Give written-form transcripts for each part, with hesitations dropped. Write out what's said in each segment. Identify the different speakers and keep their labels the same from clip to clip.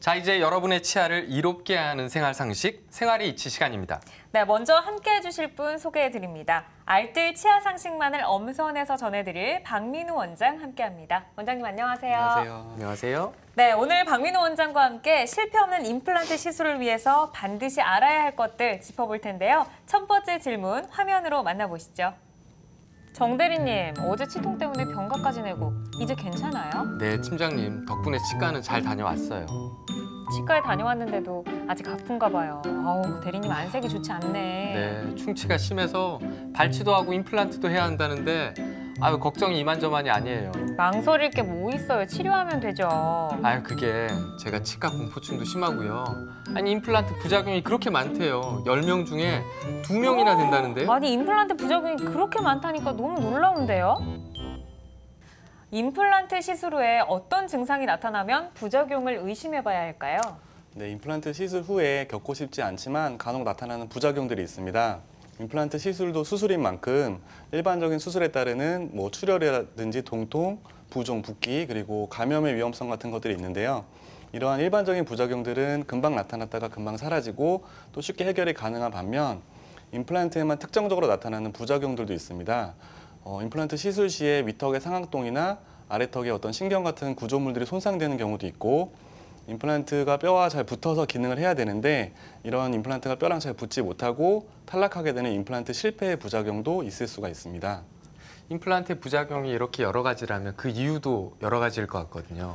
Speaker 1: 자, 이제 여러분의 치아를 이롭게 하는 생활 상식, 생활의 이치 시간입니다.
Speaker 2: 네, 먼저 함께 해주실 분 소개해드립니다. 알뜰 치아 상식만을 엄선해서 전해드릴 박민우 원장 함께합니다. 원장님 안녕하세요.
Speaker 3: 안녕하세요.
Speaker 1: 안녕하세요.
Speaker 2: 네, 오늘 박민우 원장과 함께 실패 없는 임플란트 시술을 위해서 반드시 알아야 할 것들 짚어볼 텐데요. 첫 번째 질문 화면으로 만나보시죠. 정 대리님, 어제 치통 때문에 병가까지 내고 이제 괜찮아요?
Speaker 1: 네, 팀장님 덕분에 치과는 잘 다녀왔어요.
Speaker 2: 치과에 다녀왔는데도 아직 아픈가 봐요. 아우, 대리님 안색이 좋지 않네.
Speaker 1: 네, 충치가 심해서 발치도 하고 임플란트도 해야 한다는데 아유, 걱정이 이만저만이 아니에요.
Speaker 2: 망설일 게 뭐 있어요. 치료하면 되죠.
Speaker 1: 아유, 그게 제가 치과 공포증도 심하고요. 아니, 임플란트 부작용이 그렇게 많대요. 10명 중에 2명이나 된다는데요.
Speaker 2: 아니, 임플란트 부작용이 그렇게 많다니까 너무 놀라운데요? 임플란트 시술 후에 어떤 증상이 나타나면 부작용을 의심해봐야 할까요?
Speaker 3: 네, 임플란트 시술 후에 겪고 싶지 않지만 간혹 나타나는 부작용들이 있습니다. 임플란트 시술도 수술인 만큼 일반적인 수술에 따르는 출혈이라든지 통통, 부종, 붓기, 그리고 감염의 위험성 같은 것들이 있는데요. 이러한 일반적인 부작용들은 금방 나타났다가 금방 사라지고 또 쉽게 해결이 가능한 반면 임플란트에만 특정적으로 나타나는 부작용들도 있습니다. 임플란트 시술 시에 위턱의 상악동이나 아래턱의 어떤 신경 같은 구조물들이 손상되는 경우도 있고, 임플란트가 뼈와 잘 붙어서 기능을 해야 되는데 이런 임플란트가 뼈랑 잘 붙지 못하고 탈락하게 되는 임플란트 실패의 부작용도 있을 수가 있습니다.
Speaker 1: 임플란트 부작용이 이렇게 여러 가지라면 그 이유도 여러 가지일 것 같거든요.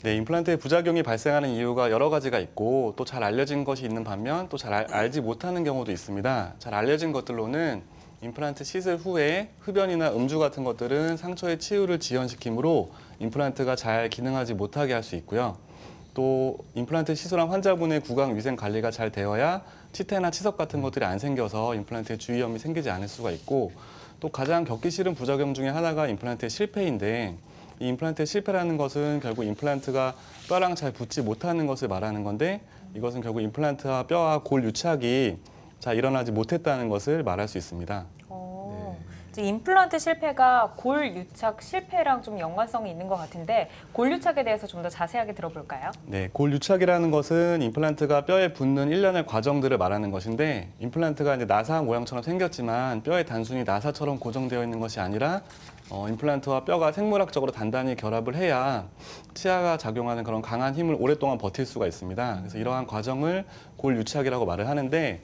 Speaker 3: 네, 임플란트의 부작용이 발생하는 이유가 여러 가지가 있고 또 잘 알려진 것이 있는 반면 또 잘 알지 못하는 경우도 있습니다. 잘 알려진 것들로는 임플란트 시술 후에 흡연이나 음주 같은 것들은 상처의 치유를 지연시키므로 임플란트가 잘 기능하지 못하게 할 수 있고요. 또 임플란트 시술한 환자분의 구강 위생 관리가 잘 되어야 치태나 치석 같은 것들이 안 생겨서 임플란트에 주위염이 생기지 않을 수가 있고, 또 가장 겪기 싫은 부작용 중에 하나가 임플란트의 실패인데, 이 임플란트의 실패라는 것은 결국 임플란트가 뼈랑 잘 붙지 못하는 것을 말하는 건데, 이것은 결국 임플란트와 뼈와 골 유착이 잘 일어나지 못했다는 것을 말할 수 있습니다.
Speaker 2: 임플란트 실패가 골 유착 실패랑 좀 연관성이 있는 것 같은데 골 유착에 대해서 좀 더 자세하게 들어볼까요?
Speaker 3: 네, 골 유착이라는 것은 임플란트가 뼈에 붙는 일련의 과정들을 말하는 것인데, 임플란트가 이제 나사 모양처럼 생겼지만 뼈에 단순히 나사처럼 고정되어 있는 것이 아니라 임플란트와 뼈가 생물학적으로 단단히 결합을 해야 치아가 작용하는 그런 강한 힘을 오랫동안 버틸 수가 있습니다. 그래서 이러한 과정을 골 유착이라고 말을 하는데,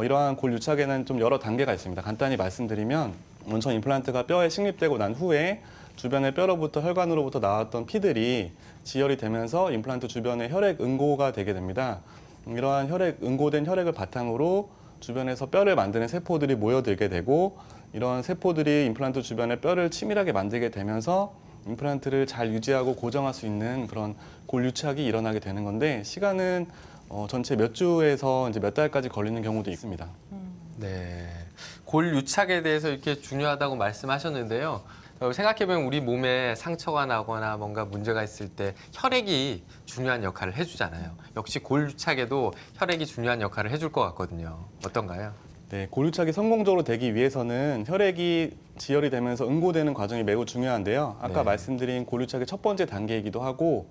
Speaker 3: 이러한 골 유착에는 좀 여러 단계가 있습니다. 간단히 말씀드리면 먼저 임플란트가 뼈에 식립되고 난 후에 주변의 뼈로부터 혈관으로부터 나왔던 피들이 지혈이 되면서 임플란트 주변에 혈액 응고가 되게 됩니다. 이러한 응고된 혈액을 바탕으로 주변에서 뼈를 만드는 세포들이 모여들게 되고, 이러한 세포들이 임플란트 주변에 뼈를 치밀하게 만들게 되면서 임플란트를 잘 유지하고 고정할 수 있는 그런 골 유착이 일어나게 되는 건데, 시간은 전체 몇 주에서 이제 몇 달까지 걸리는 경우도 있습니다.
Speaker 1: 네, 골 유착에 대해서 이렇게 중요하다고 말씀하셨는데요. 생각해보면 우리 몸에 상처가 나거나 뭔가 문제가 있을 때 혈액이 중요한 역할을 해주잖아요. 역시 골 유착에도 혈액이 중요한 역할을 해줄 것 같거든요. 어떤가요?
Speaker 3: 네, 골 유착이 성공적으로 되기 위해서는 혈액이 지혈이 되면서 응고되는 과정이 매우 중요한데요. 아까
Speaker 1: 네.
Speaker 3: 말씀드린 골 유착의 첫 번째 단계이기도 하고,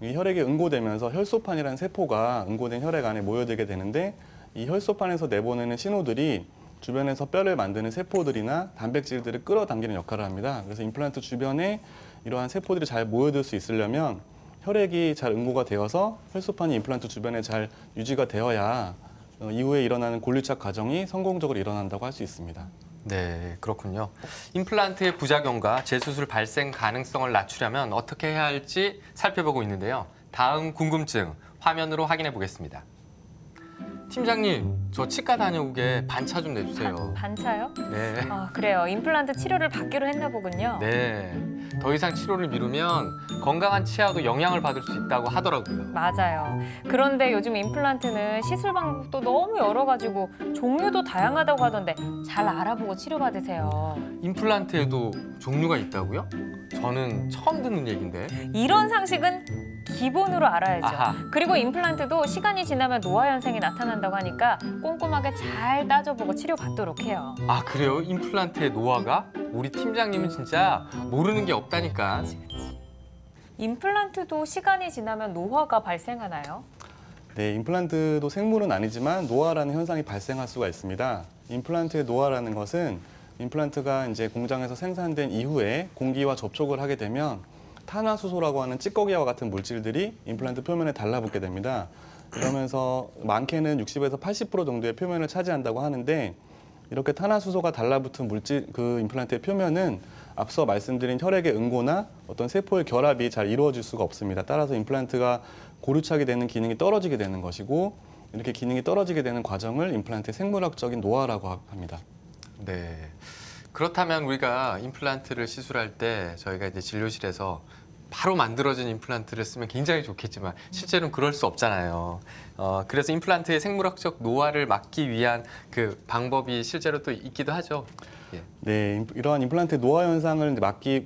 Speaker 3: 이 혈액이 응고되면서 혈소판이라는 세포가 응고된 혈액 안에 모여들게 되는데, 이 혈소판에서 내보내는 신호들이 주변에서 뼈를 만드는 세포들이나 단백질들을 끌어당기는 역할을 합니다. 그래서 임플란트 주변에 이러한 세포들이 잘 모여들 수 있으려면 혈액이 잘 응고가 되어서 혈소판이 임플란트 주변에 잘 유지가 되어야 이후에 일어나는 골 유착 과정이 성공적으로 일어난다고 할 수 있습니다.
Speaker 1: 네, 그렇군요. 임플란트의 부작용과 재수술 발생 가능성을 낮추려면 어떻게 해야 할지 살펴보고 있는데요. 다음 궁금증 화면으로 확인해 보겠습니다. 팀장님, 저 치과 다녀오게 반차 좀 내주세요.
Speaker 2: 반차요?
Speaker 1: 네.
Speaker 2: 아, 그래요. 임플란트 치료를 받기로 했나 보군요.
Speaker 1: 네. 더 이상 치료를 미루면 건강한 치아도 영향을 받을 수 있다고 하더라고요.
Speaker 2: 맞아요. 그런데 요즘 임플란트는 시술 방법도 너무 여러 가지고 종류도 다양하다고 하던데 잘 알아보고 치료받으세요.
Speaker 1: 임플란트에도 종류가 있다고요? 저는 처음 듣는 얘기인데.
Speaker 2: 이런 상식은 기본으로 알아야죠.
Speaker 1: 아하.
Speaker 2: 그리고 임플란트도 시간이 지나면 노화 현상이 나타난다고 하니까 꼼꼼하게 잘 따져보고 치료받도록 해요.
Speaker 1: 아, 그래요? 임플란트의 노화가? 우리 팀장님은 진짜 모르는 게 없다니까.
Speaker 2: 임플란트도 시간이 지나면 노화가 발생하나요?
Speaker 3: 네, 임플란트도 생물은 아니지만 노화라는 현상이 발생할 수가 있습니다. 임플란트의 노화라는 것은 임플란트가 이제 공장에서 생산된 이후에 공기와 접촉을 하게 되면 탄화수소라고 하는 찌꺼기와 같은 물질들이 임플란트 표면에 달라붙게 됩니다. 그러면서 많게는 60에서 80% 정도의 표면을 차지한다고 하는데 이렇게 탄화수소가 달라붙은 물질, 그 임플란트의 표면은 앞서 말씀드린 혈액의 응고나 어떤 세포의 결합이 잘 이루어질 수가 없습니다. 따라서 임플란트가 고류착이 되는 기능이 떨어지게 되는 것이고 이렇게 기능이 떨어지게 되는 과정을 임플란트의 생물학적인 노화라고 합니다.
Speaker 1: 네. 그렇다면 우리가 임플란트를 시술할 때 저희가 이제 진료실에서 바로 만들어진 임플란트를 쓰면 굉장히 좋겠지만 실제로는 그럴 수 없잖아요. 그래서 임플란트의 생물학적 노화를 막기 위한 그 방법이 실제로 또 있기도 하죠. 예.
Speaker 3: 네, 이러한 임플란트의 노화 현상을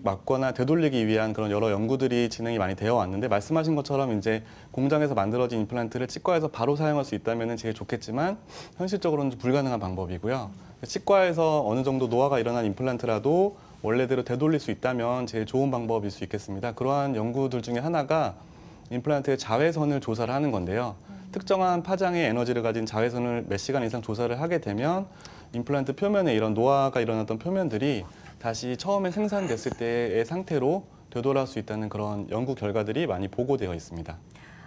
Speaker 3: 막거나 되돌리기 위한 그런 여러 연구들이 진행이 많이 되어 왔는데 말씀하신 것처럼 이제 공장에서 만들어진 임플란트를 치과에서 바로 사용할 수 있다면 제일 좋겠지만 현실적으로는 좀 불가능한 방법이고요. 치과에서 어느 정도 노화가 일어난 임플란트라도 원래대로 되돌릴 수 있다면 제일 좋은 방법일 수 있겠습니다. 그러한 연구들 중에 하나가 임플란트의 자외선을 조사를 하는 건데요. 특정한 파장의 에너지를 가진 자외선을 몇 시간 이상 조사를 하게 되면 임플란트 표면에 이런 노화가 일어났던 표면들이 다시 처음에 생산됐을 때의 상태로 되돌아올 수 있다는 그런 연구 결과들이 많이 보고되어 있습니다.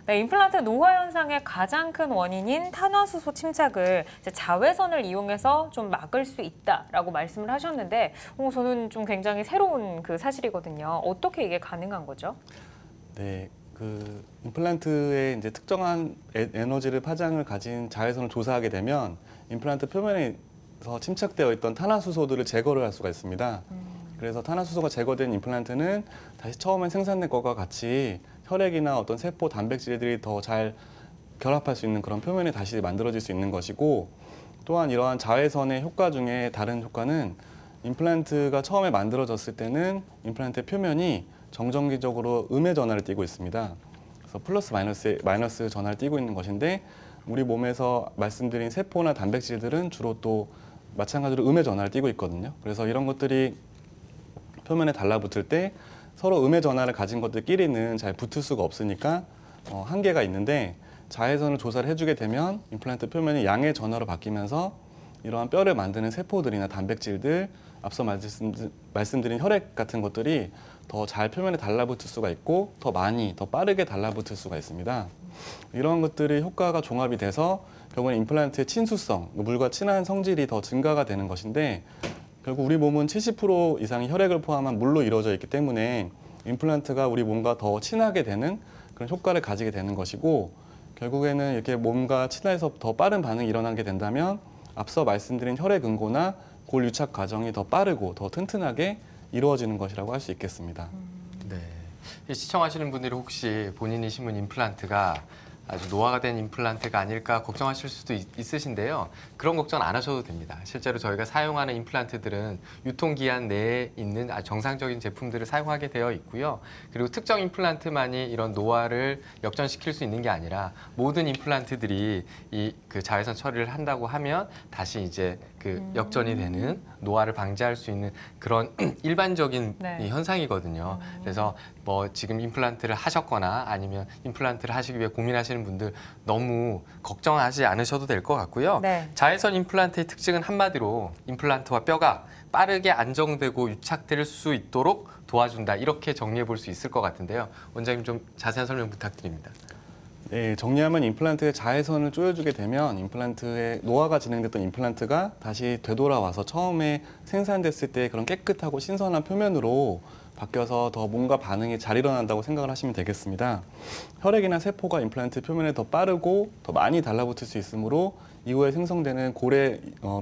Speaker 2: 네, 임플란트 노화 현상의 가장 큰 원인인 탄화수소 침착을 이제 자외선을 이용해서 좀 막을 수 있다라고 말씀을 하셨는데 저는 좀 굉장히 새로운 그 사실이거든요. 어떻게 이게 가능한 거죠?
Speaker 3: 네, 그 임플란트의 이제 특정한 에너지를 파장을 가진 자외선을 조사하게 되면 임플란트 표면에서 침착되어 있던 탄화수소들을 제거를 할 수가 있습니다. 그래서 탄화수소가 제거된 임플란트는 다시 처음에 생산된 것과 같이 혈액이나 어떤 세포 단백질들이 더 잘 결합할 수 있는 그런 표면이 다시 만들어질 수 있는 것이고 또한 이러한 자외선의 효과 중에 다른 효과는 임플란트가 처음에 만들어졌을 때는 임플란트의 표면이 정정기적으로 음의 전하를 띠고 있습니다. 그래서 플러스 마이너스 전하를 띠고 있는 것인데 우리 몸에서 말씀드린 세포나 단백질들은 주로 또 마찬가지로 음의 전하를 띠고 있거든요. 그래서 이런 것들이 표면에 달라붙을 때 서로 음의 전하를 가진 것들끼리는 잘 붙을 수가 없으니까 한계가 있는데 자외선을 조사를 해주게 되면 임플란트 표면이 양의 전하로 바뀌면서 이러한 뼈를 만드는 세포들이나 단백질들, 앞서 말씀드린 혈액 같은 것들이 더 잘 표면에 달라붙을 수가 있고 더 많이, 더 빠르게 달라붙을 수가 있습니다. 이런 것들이 효과가 종합이 돼서 결국은 임플란트의 친수성, 물과 친한 성질이 더 증가가 되는 것인데 결국 우리 몸은 70% 이상이 혈액을 포함한 물로 이루어져 있기 때문에 임플란트가 우리 몸과 더 친하게 되는 그런 효과를 가지게 되는 것이고 결국에는 이렇게 몸과 친해서 더 빠른 반응이 일어나게 된다면 앞서 말씀드린 혈액 응고나 골 유착 과정이 더 빠르고 더 튼튼하게 이루어지는 것이라고 할 수 있겠습니다.
Speaker 1: 네. 시청하시는 분들이 혹시 본인이 심은 임플란트가 아주 노화가 된 임플란트가 아닐까 걱정하실 수도 있으신데요. 그런 걱정 안 하셔도 됩니다. 실제로 저희가 사용하는 임플란트들은 유통기한 내에 있는 정상적인 제품들을 사용하게 되어 있고요. 그리고 특정 임플란트만이 이런 노화를 역전시킬 수 있는 게 아니라 모든 임플란트들이 그 자외선 처리를 한다고 하면 다시 이제 그 역전이 되는 노화를 방지할 수 있는 그런 일반적인
Speaker 2: 네.
Speaker 1: 현상이거든요. 그래서 뭐 지금 임플란트를 하셨거나 아니면 임플란트를 하시기 위해 고민하시는 분들 너무 걱정하지 않으셔도 될 것 같고요.
Speaker 2: 네.
Speaker 1: 자외선 임플란트의 특징은 한마디로 임플란트와 뼈가 빠르게 안정되고 유착될 수 있도록 도와준다. 이렇게 정리해 볼 수 있을 것 같은데요. 원장님 좀 자세한 설명 부탁드립니다.
Speaker 3: 네, 정리하면 임플란트의 자외선을 쪼여주게 되면 임플란트의 노화가 진행됐던 임플란트가 다시 되돌아와서 처음에 생산됐을 때 그런 깨끗하고 신선한 표면으로 바뀌어서 더 몸과 반응이 잘 일어난다고 생각을 하시면 되겠습니다. 혈액이나 세포가 임플란트 표면에 더 빠르고 더 많이 달라붙을 수 있으므로 이후에 생성되는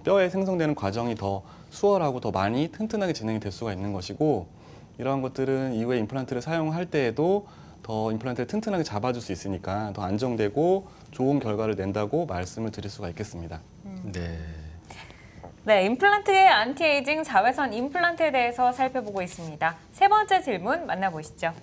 Speaker 3: 뼈에 생성되는 과정이 더 수월하고 더 많이 튼튼하게 진행이 될 수가 있는 것이고 이러한 것들은 이후에 임플란트를 사용할 때에도 더 임플란트를 튼튼하게 잡아줄 수 있으니까 더 안정되고 좋은 결과를 낸다고 말씀을 드릴 수가 있겠습니다.
Speaker 1: 네.
Speaker 2: 네, 임플란트의 안티에이징 자외선 임플란트에 대해서 살펴보고 있습니다. 세 번째 질문 만나보시죠.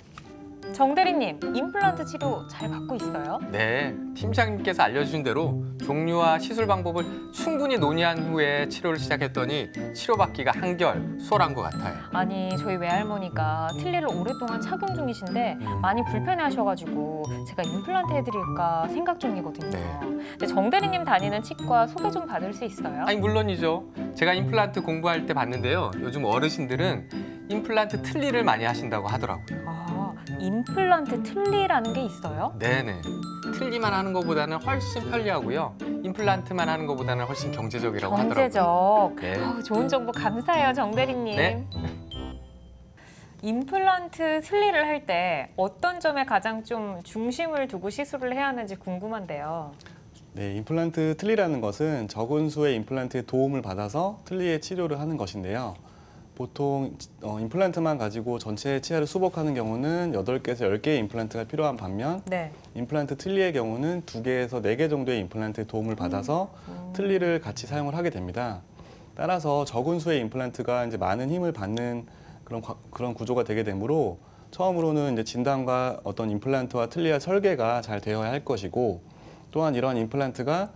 Speaker 2: 정 대리님, 임플란트 치료 잘 받고 있어요?
Speaker 1: 네, 팀장님께서 알려주신 대로 종류와 시술 방법을 충분히 논의한 후에 치료를 시작했더니 치료받기가 한결 수월한 것 같아요.
Speaker 2: 아니, 저희 외할머니가 틀니를 오랫동안 착용 중이신데 많이 불편해하셔가지고 제가 임플란트 해드릴까 생각 중이거든요.
Speaker 1: 네.
Speaker 2: 근데 정 대리님 다니는 치과 소개 좀 받을 수 있어요?
Speaker 1: 아니 물론이죠. 제가 임플란트 공부할 때 봤는데요. 요즘 어르신들은 임플란트 틀니를 많이 하신다고 하더라고요.
Speaker 2: 아, 임플란트 틀니라는 게 있어요?
Speaker 1: 네네. 틀니만 하는 것보다는 훨씬 편리하고요. 임플란트만 하는 것보다는 훨씬 경제적이라고 하더라고요.
Speaker 2: 경제적.
Speaker 1: 네.
Speaker 2: 아우, 좋은 정보 감사해요, 정 대리님.
Speaker 1: 네.
Speaker 2: 임플란트 틀니를 할 때 어떤 점에 가장 좀 중심을 두고 시술을 해야 하는지 궁금한데요.
Speaker 3: 네, 임플란트 틀니라는 것은 적은 수의 임플란트의 도움을 받아서 틀니의 치료를 하는 것인데요. 보통 임플란트만 가지고 전체 치아를 수복하는 경우는 8개에서 10개의 임플란트가 필요한 반면
Speaker 2: 네.
Speaker 3: 임플란트 틀니의 경우는 2개에서 4개 정도의 임플란트의 도움을 받아서 틀니를 같이 사용을 하게 됩니다. 따라서 적은 수의 임플란트가 이제 많은 힘을 받는 그런 구조가 되게 되므로 처음으로는 이제 진단과 어떤 임플란트와 틀니의 설계가 잘 되어야 할 것이고 또한 이러한 임플란트가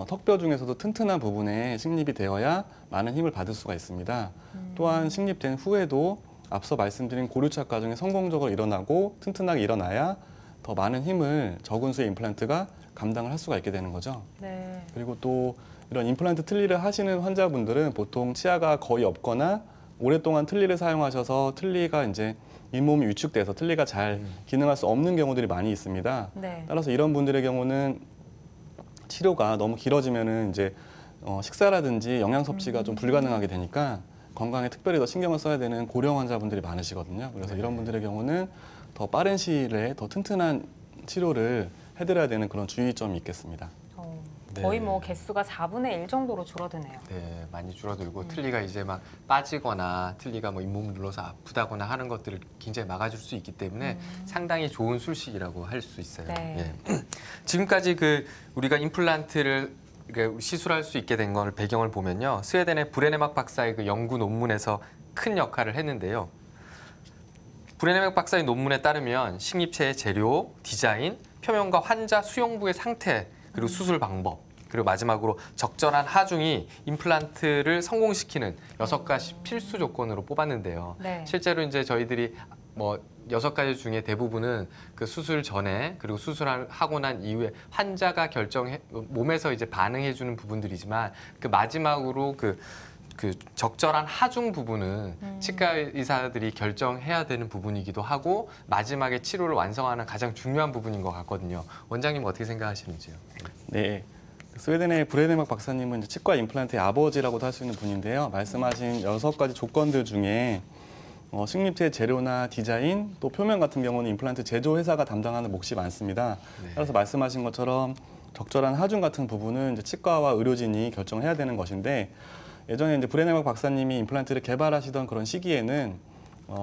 Speaker 3: 턱뼈 중에서도 튼튼한 부분에 식립이 되어야 많은 힘을 받을 수가 있습니다. 또한 식립된 후에도 앞서 말씀드린 고류착 과정이 성공적으로 일어나고 튼튼하게 일어나야 더 많은 힘을 적은 수의 임플란트가 감당을 할 수가 있게 되는 거죠.
Speaker 2: 네.
Speaker 3: 그리고 또 이런 임플란트 틀니를 하시는 환자분들은 보통 치아가 거의 없거나 오랫동안 틀니를 사용하셔서 틀니가 이제 잇몸이 위축돼서 틀니가 잘 기능할 수 없는 경우들이 많이 있습니다.
Speaker 2: 네.
Speaker 3: 따라서 이런 분들의 경우는 치료가 너무 길어지면은 이제 식사라든지 영양 섭취가 좀 불가능하게 되니까 건강에 특별히 더 신경을 써야 되는 고령 환자분들이 많으시거든요. 그래서 이런 분들의 경우는 더 빠른 시일에 더 튼튼한 치료를 해드려야 되는 그런 주의점이 있겠습니다.
Speaker 1: 네.
Speaker 2: 거의 뭐 개수가 4분의 1 정도로 줄어드네요.
Speaker 1: 네, 많이 줄어들고 틀니가 이제 막 빠지거나 틀니가 뭐 잇몸을 눌러서 아프다거나 하는 것들을 굉장히 막아줄 수 있기 때문에 상당히 좋은 술식이라고 할 수 있어요.
Speaker 2: 네.
Speaker 1: 예. 지금까지 그 우리가 임플란트를 시술할 수 있게 된 걸 배경을 보면요, 스웨덴의 브레네막 박사의 그 연구 논문에서 큰 역할을 했는데요. 브레네막 박사의 논문에 따르면 식립체의 재료, 디자인, 표면과 환자 수용부의 상태, 그리고 수술 방법, 그리고 마지막으로 적절한 하중이 임플란트를 성공시키는 6가지 필수 조건으로 뽑았는데요.
Speaker 2: 네.
Speaker 1: 실제로 이제 저희들이 뭐 6가지 중에 대부분은 그 수술 전에 그리고 수술하고 난 이후에 환자가 몸에서 이제 반응해주는 부분들이지만 그 마지막으로 그 적절한 하중 부분은 치과 의사들이 결정해야 되는 부분이기도 하고 마지막에 치료를 완성하는 가장 중요한 부분인 것 같거든요. 원장님 어떻게 생각하시는지요?
Speaker 3: 네. 스웨덴의 브레네막 박사님은 이제 치과 임플란트의 아버지라고도 할 수 있는 분인데요. 말씀하신 6가지 조건들 중에 식립체 재료나 디자인, 또 표면 같은 경우는 임플란트 제조 회사가 담당하는 몫이 많습니다.
Speaker 1: 네.
Speaker 3: 따라서 말씀하신 것처럼 적절한 하중 같은 부분은 이제 치과와 의료진이 결정해야 되는 것인데 예전에 이제 브레네막 박사님이 임플란트를 개발하시던 그런 시기에는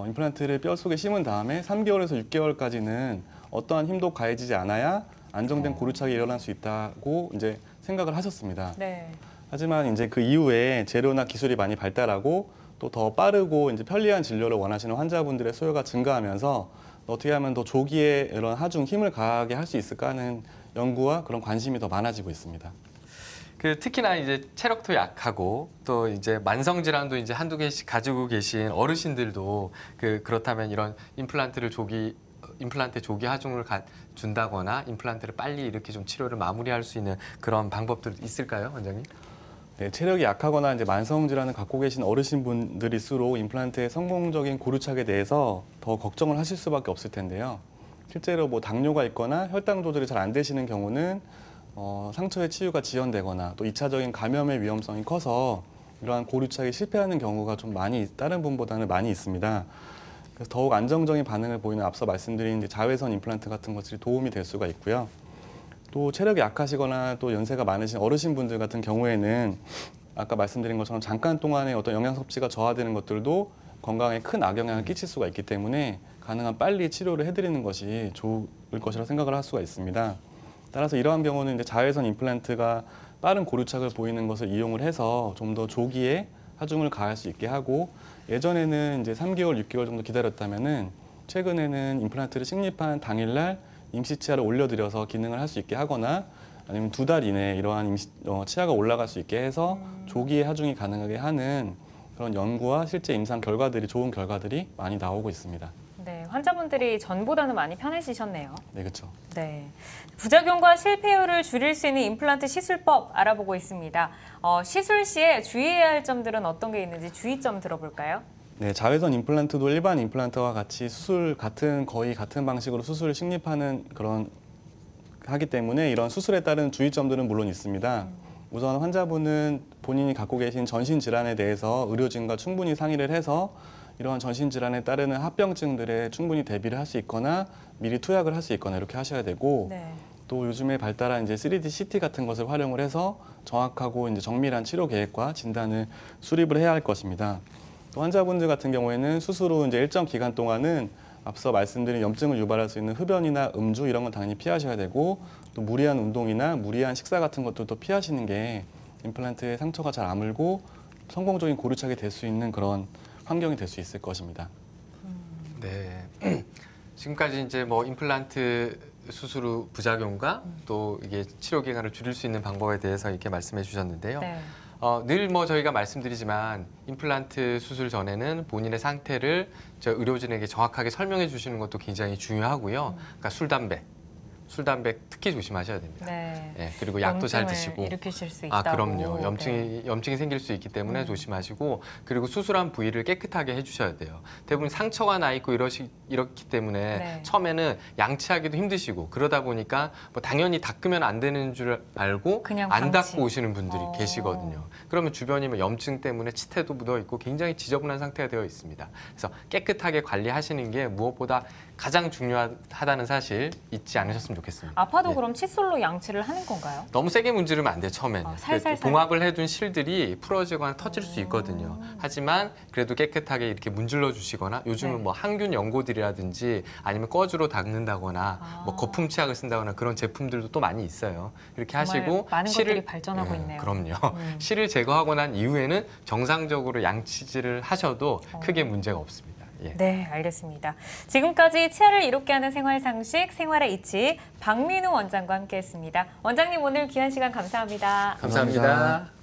Speaker 3: 임플란트를 뼈 속에 심은 다음에 3개월에서 6개월까지는 어떠한 힘도 가해지지 않아야 안정된 고루착이 일어날 수 있다고 이제 생각을 하셨습니다.
Speaker 2: 네.
Speaker 3: 하지만 이제 그 이후에 재료나 기술이 많이 발달하고 또 더 빠르고 이제 편리한 진료를 원하시는 환자분들의 수요가 증가하면서 어떻게 하면 더 조기에 이런 하중 힘을 가하게 할 수 있을까 하는 연구와 그런 관심이 더 많아지고 있습니다.
Speaker 1: 특히나 이제 체력도 약하고 또 이제 만성 질환도 이제 한두 개씩 가지고 계신 어르신들도 그렇다면 이런 임플란트 조기 하중을 준다거나 임플란트를 빨리 이렇게 좀 치료를 마무리할 수 있는 그런 방법들 있을까요, 원장님?
Speaker 3: 네, 체력이 약하거나 이제 만성 질환을 갖고 계신 어르신분들일수록 임플란트의 성공적인 고루착에 대해서 더 걱정을 하실 수밖에 없을 텐데요. 실제로 뭐 당뇨가 있거나 혈당 조절이 잘 안 되시는 경우는 상처의 치유가 지연되거나 또 2차적인 감염의 위험성이 커서 이러한 고루착이 실패하는 경우가 좀 다른 분보다는 많이 있습니다. 그래서 더욱 안정적인 반응을 보이는 앞서 말씀드린 자외선 임플란트 같은 것들이 도움이 될 수가 있고요. 또 체력이 약하시거나 또 연세가 많으신 어르신분들 같은 경우에는 아까 말씀드린 것처럼 잠깐 동안의 어떤 영양 섭취가 저하되는 것들도 건강에 큰 악영향을 끼칠 수가 있기 때문에 가능한 빨리 치료를 해드리는 것이 좋을 것이라 생각을 할 수가 있습니다. 따라서 이러한 경우는 이제 자외선 임플란트가 빠른 고루착을 보이는 것을 이용을 해서 좀 더 조기에 하중을 가할 수 있게 하고 예전에는 이제 3개월, 6개월 정도 기다렸다면은 최근에는 임플란트를 식립한 당일날 임시 치아를 올려드려서 기능을 할 수 있게 하거나 아니면 2달 이내에 이러한 치아가 올라갈 수 있게 해서 조기에 하중이 가능하게 하는 그런 연구와 실제 임상 결과들이 좋은 결과들이 많이 나오고 있습니다.
Speaker 2: 네, 환자분들이 전보다는 많이 편해지셨네요.
Speaker 3: 네, 그렇죠.
Speaker 2: 네, 부작용과 실패율을 줄일 수 있는 임플란트 시술법 알아보고 있습니다. 시술 시에 주의해야 할 점들은 어떤 게 있는지 주의점 들어볼까요?
Speaker 3: 네, 자외선 임플란트도 일반 임플란트와 같이 거의 같은 방식으로 수술을 식립하는 그런 하기 때문에 이런 수술에 따른 주의점들은 물론 있습니다. 우선 환자분은 본인이 갖고 계신 전신 질환에 대해서 의료진과 충분히 상의를 해서 이러한 전신 질환에 따르는 합병증들에 충분히 대비를 할 수 있거나 미리 투약을 할 수 있거나 이렇게 하셔야 되고
Speaker 2: 네.
Speaker 3: 또 요즘에 발달한 이제 3D CT 같은 것을 활용을 해서 정확하고 이제 정밀한 치료 계획과 진단을 수립을 해야 할 것입니다. 또 환자분들 같은 경우에는 수술 후 이제 일정 기간 동안은 앞서 말씀드린 염증을 유발할 수 있는 흡연이나 음주 이런 건 당연히 피하셔야 되고 또 무리한 운동이나 무리한 식사 같은 것들도 피하시는 게 임플란트의 상처가 잘 아물고 성공적인 고루착이 될 수 있는 그런 환경이 될 수 있을 것입니다.
Speaker 1: 네. 지금까지 이제 뭐 임플란트 수술 후 부작용과 또 이게 치료 기간을 줄일 수 있는 방법에 대해서 이렇게 말씀해 주셨는데요.
Speaker 2: 네.
Speaker 1: 늘 뭐 저희가 말씀드리지만 임플란트 수술 전에는 본인의 상태를 저 의료진에게 정확하게 설명해 주시는 것도 굉장히 중요하고요. 그러니까 술, 담배 특히 조심하셔야 됩니다.
Speaker 2: 네.
Speaker 1: 예, 그리고 약도 잘
Speaker 2: 염증을
Speaker 1: 드시고.
Speaker 2: 일으키실 수 있다고.
Speaker 1: 그럼요.
Speaker 2: 네.
Speaker 1: 염증이 생길 수 있기 때문에 조심하시고 그리고 수술한 부위를 깨끗하게 해주셔야 돼요. 대부분 상처가 나 있고 이렇기 때문에
Speaker 2: 네.
Speaker 1: 처음에는 양치하기도 힘드시고 그러다 보니까 뭐 당연히 닦으면 안 되는 줄 알고
Speaker 2: 그냥
Speaker 1: 안
Speaker 2: 방치.
Speaker 1: 닦고 오시는 분들이
Speaker 2: 어.
Speaker 1: 계시거든요. 그러면 주변이 뭐 염증 때문에 치태도 묻어 있고 굉장히 지저분한 상태가 되어 있습니다. 그래서 깨끗하게 관리하시는 게 무엇보다 가장 중요하다는 사실 잊지 않으셨으면 좋겠습니다.
Speaker 2: 아파도
Speaker 1: 예.
Speaker 2: 그럼 칫솔로 양치를 하는 건가요?
Speaker 1: 너무 세게 문지르면 안 돼요, 처음에는.
Speaker 2: 살살살.
Speaker 1: 봉합을 해둔 실들이 풀어지거나 터질 수 있거든요. 하지만 그래도 깨끗하게 이렇게 문질러 주시거나 요즘은
Speaker 2: 네.
Speaker 1: 뭐 항균 연고들이라든지 아니면 꺼주로 닦는다거나 뭐 거품 치약을 쓴다거나 그런 제품들도 또 많이 있어요. 이렇게
Speaker 2: 정말
Speaker 1: 하시고
Speaker 2: 많은 것들이 발전하고 있네요.
Speaker 1: 그럼요. 실을 제거하고 난 이후에는 정상적으로 양치질을 하셔도 크게 문제가 없습니다. 예.
Speaker 2: 네, 알겠습니다. 지금까지 치아를 이롭게 하는 생활 상식, 생활의 이치 박민우 원장과 함께했습니다. 원장님 오늘 귀한 시간 감사합니다.
Speaker 1: 감사합니다.